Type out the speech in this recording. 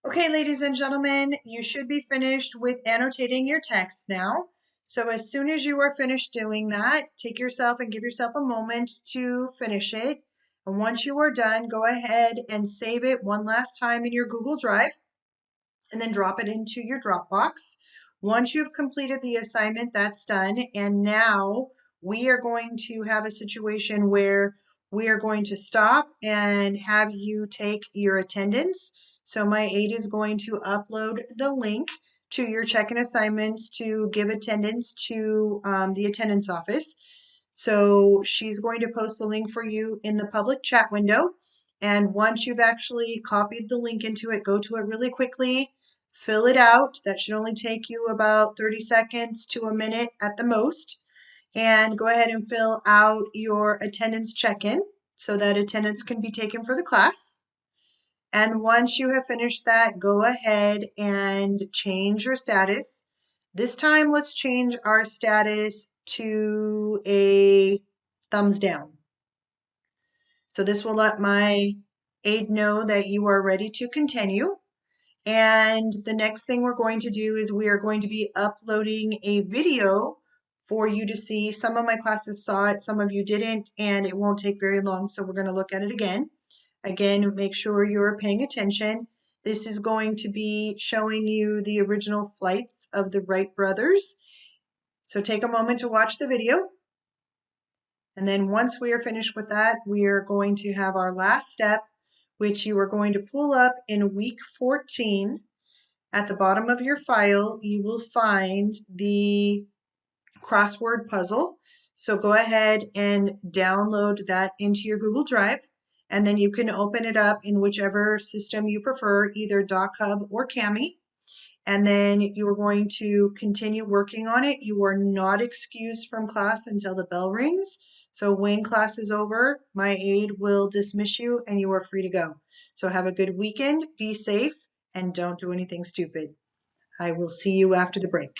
Okay, ladies and gentlemen, you should be finished with annotating your text now. So as soon as you are finished doing that, take yourself and give yourself a moment to finish it. And once you are done, go ahead and save it one last time in your Google Drive and then drop it into your Dropbox. Once you've completed the assignment, that's done. And now we are going to have a situation where we are going to stop and have you take your attendance. So my aide is going to upload the link to your check-in assignments to give attendance to the attendance office. So she's going to post the link for you in the public chat window. And once you've actually copied the link into it, go to it really quickly, fill it out. That should only take you about 30 seconds to a minute at the most. And go ahead and fill out your attendance check-in so that attendance can be taken for the class. And once you have finished that, go ahead and change your status. This time, let's change our status to a thumbs down. So this will let my aide know that you are ready to continue. And the next thing we're going to do is we are going to be uploading a video for you to see. Some of my classes saw it, some of you didn't, and it won't take very long, so we're going to look at it again. Again, make sure you're paying attention. This is going to be showing you the original flights of the Wright brothers. So take a moment to watch the video. And then once we are finished with that, we are going to have our last step, which you are going to pull up in week 14. At the bottom of your file, you will find the crossword puzzle. So go ahead and download that into your Google Drive. And then you can open it up in whichever system you prefer, either DocHub or Kami. And then you are going to continue working on it. You are not excused from class until the bell rings. So when class is over, my aide will dismiss you and you are free to go. So have a good weekend, be safe, and don't do anything stupid. I will see you after the break.